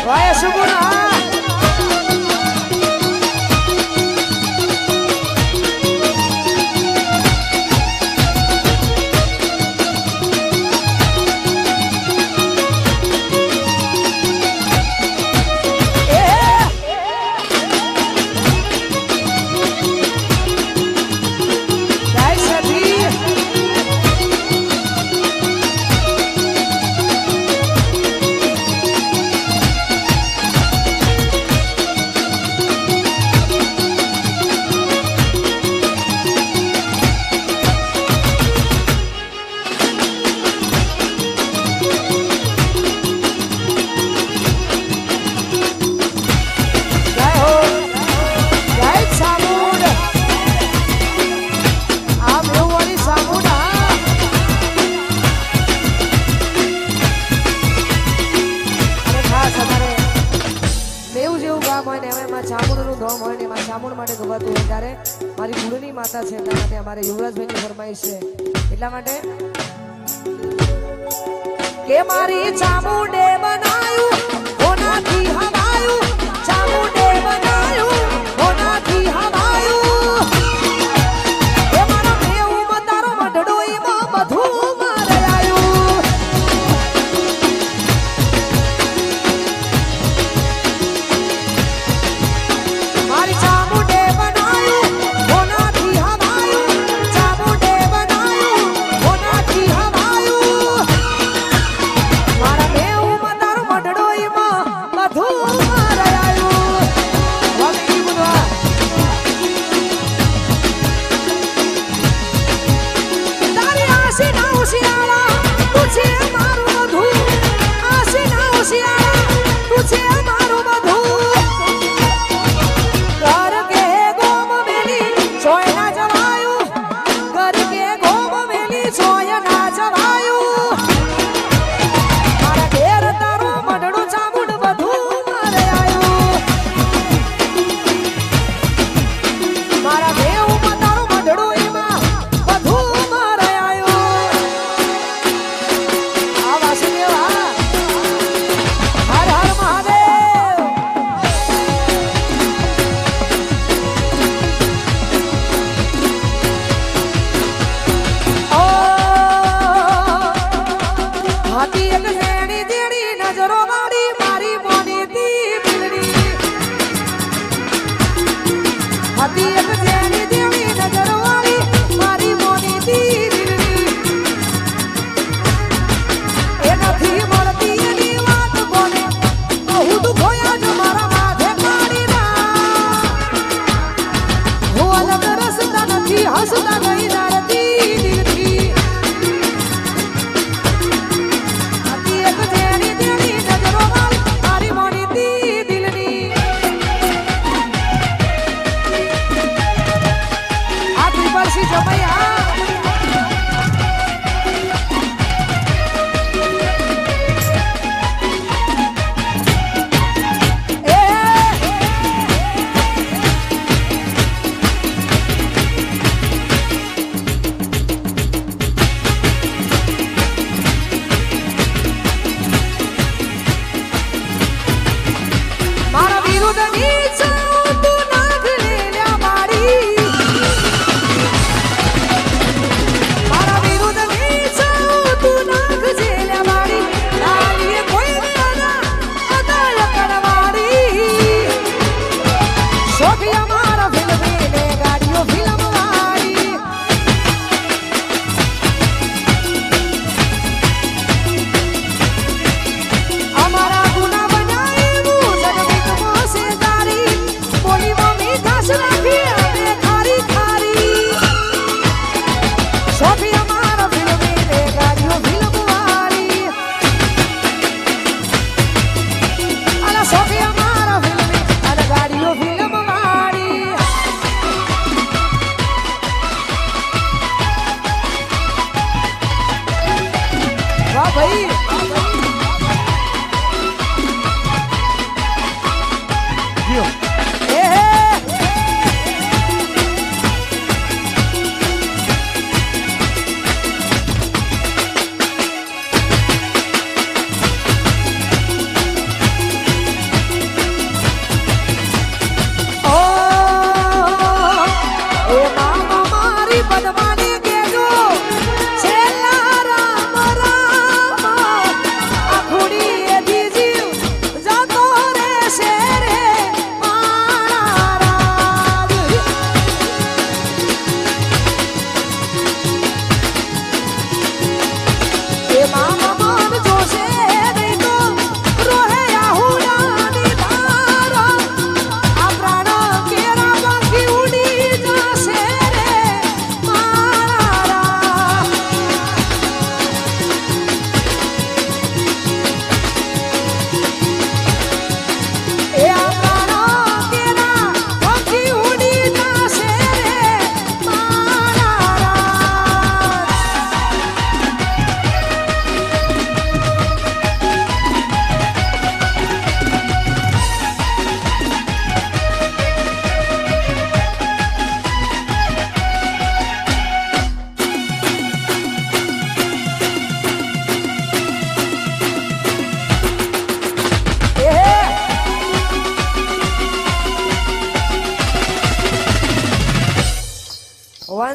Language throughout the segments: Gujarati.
વાય સુગુણા મારી ગુરુની માતા છે એટલા માટે અમારે યુવરાજભાઈની ફરમાઈશ છે એટલા માટે કે મારી ચામુંડે બનાયું કોનાથી હવાયું ચામુંડે બનાયું કોનાથી હવાયું એ મારા મેવું મતારો મઢડો એમાં બધું મારે આવ્યું મારી ચામુંડે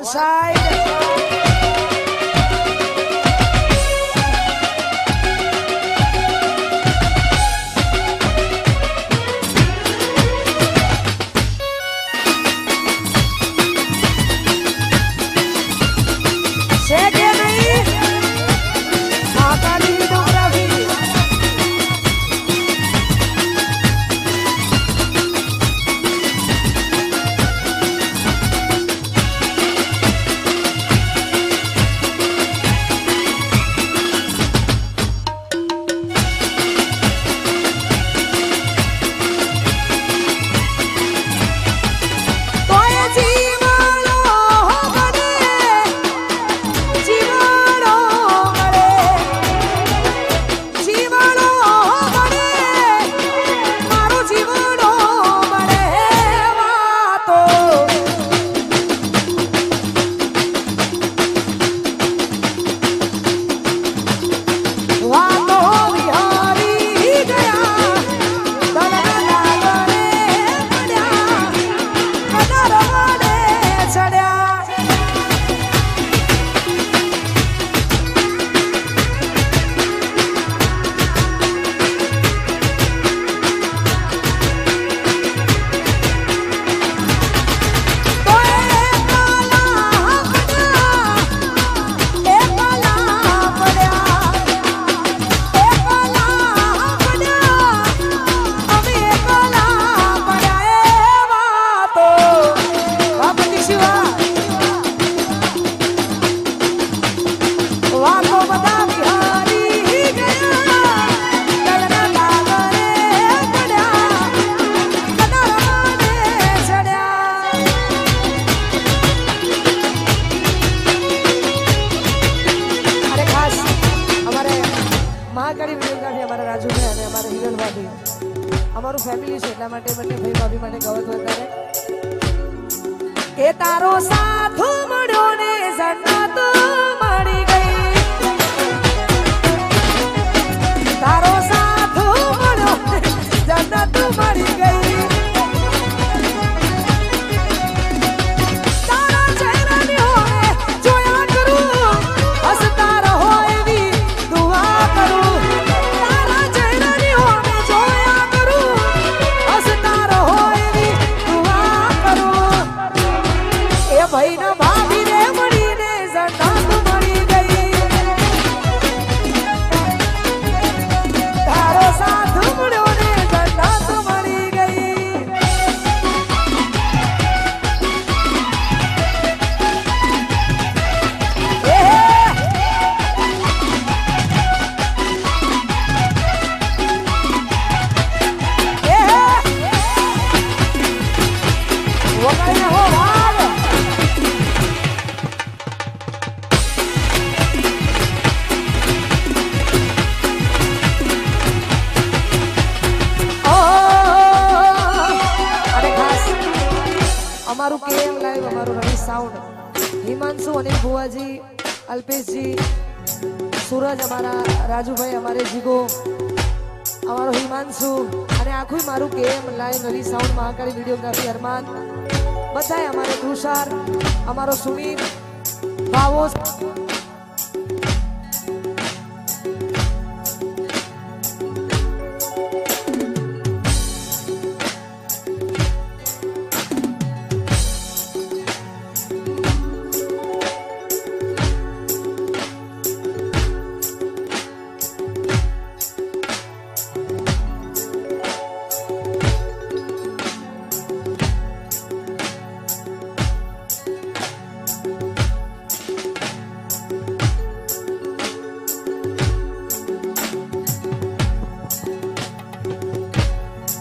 વન સાઈડ અમારું ફેમિલી છે એટલા માટે બંને ભાઈ ભાભી માટે ગવત વધારે કે તારો સાથ મળ્યો ને જન્નત મળી ગઈ તારો સાથ મળ્યો જન્નત મળી ગઈ તારા ચહેરાની હોવે જોયા કરું હસતા રહો એવી દુઆ કરું તારા ચહેરાની હોવે જોયા કરું હસતા રહો એવી દુઆ કરું એ ભાઈના ભાભીને મળીને જન્નત મળી ગઈ તારો સાથ મળ્યો ને જન્નત મળી ગઈ વગાડીને હો વાગ અને ખાસ અમારું કેમ લાઈવ અમારું રવિ સાઉન્ડ હિમાંશુ અનિલ ભુવાજી અલ્પેશજી સૂરજ અમારા રાજુભાઈ અમારે જીગો અમારો હિમાંશુ અને આખું મારું કેમ લાઈવ રવિ સાઉન્ડ મહાકાળી વિડીયોગ્રાફી અરમાન બધાય અમારે કૃષાર અમારો સુમિત ભાવો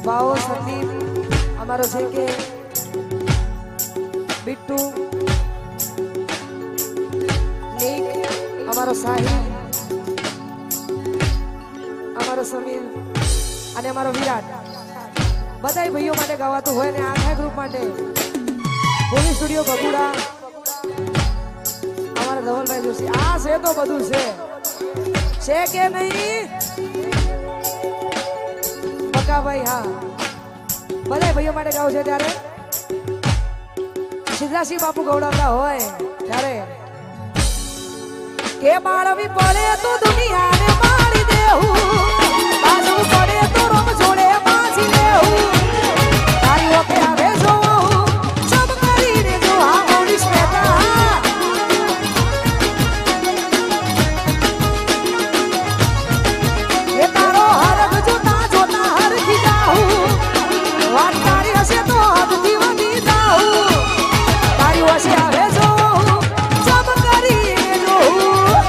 ભાવો સંદીપ અમારો છે કે બિટ્ટુ નીક અમારો સાહિલ અમારો સમીર અને અમારો વિરાટ બધાય ભાઈઓ માટે ગાવાતું હોય ને આખા ગ્રુપ માટે પોલીસ સ્ટુડિયો બગુડા અમારા ધવલભાઈ જોશી આ છે તો બધું છે કે નહીં ભાઈ હા બધા ભાઈઓ માટે ગાવું છે ત્યારે સિદ્ધાસિંહ બાપુ ગૌડાવતા હોય ત્યારે કે માળવી પડે તો દુનિયાને મારી દેવું, બાજુ પડે તો રોમ જોડે બાજી લેવું, તારી ઓકે આવે જોવું સબ કરીને જો આ મોડી શ્વેતા એ તારો હરખ જોતા જોતા હરખી જાઉં, વાત તારી હશે તો હદથી વધી જાઉં, તારી હશે આવે જોવું સબ કરીને જોવું.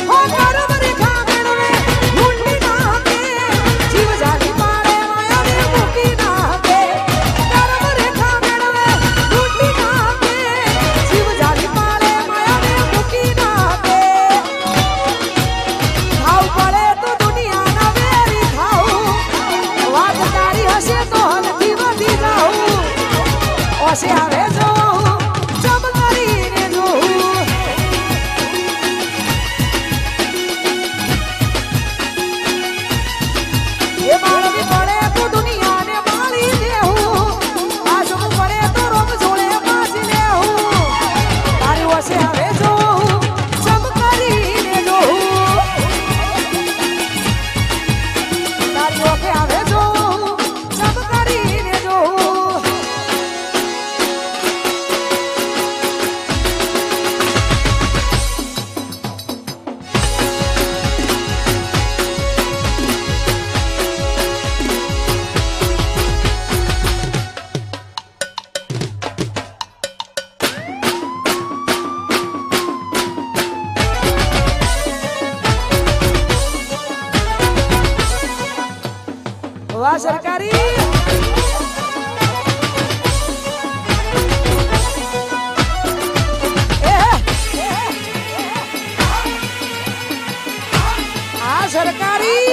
હો કરમ રેખા મેળવે ઢૂંઢી નાખે, જીવ જાલી મારે માયાને મૂકી નાખે, કરમ રેખા મેળવે ઢૂંઢી નાખે, જીવ જાલી મારે માયાને મૂકી નાખે. ખાવ પડે તો દુનિયાના વેરી ખાવું, વાત તારી હશે તો હલથી વધી જાઉં, ઓશે આવે જોવું જબ કરીને જોવું. એ માળવી પડે તો દુનિયાને માળી દેવું, બાજુ પડે તો રોમ જોડે બાજી લેવું, તારી ઓશે આવે જોવું જબ કરીને જોવું, તારી ઓકે આવે જોવું જબ કરીને જોવું. વાહ સરકારી આ સરકારી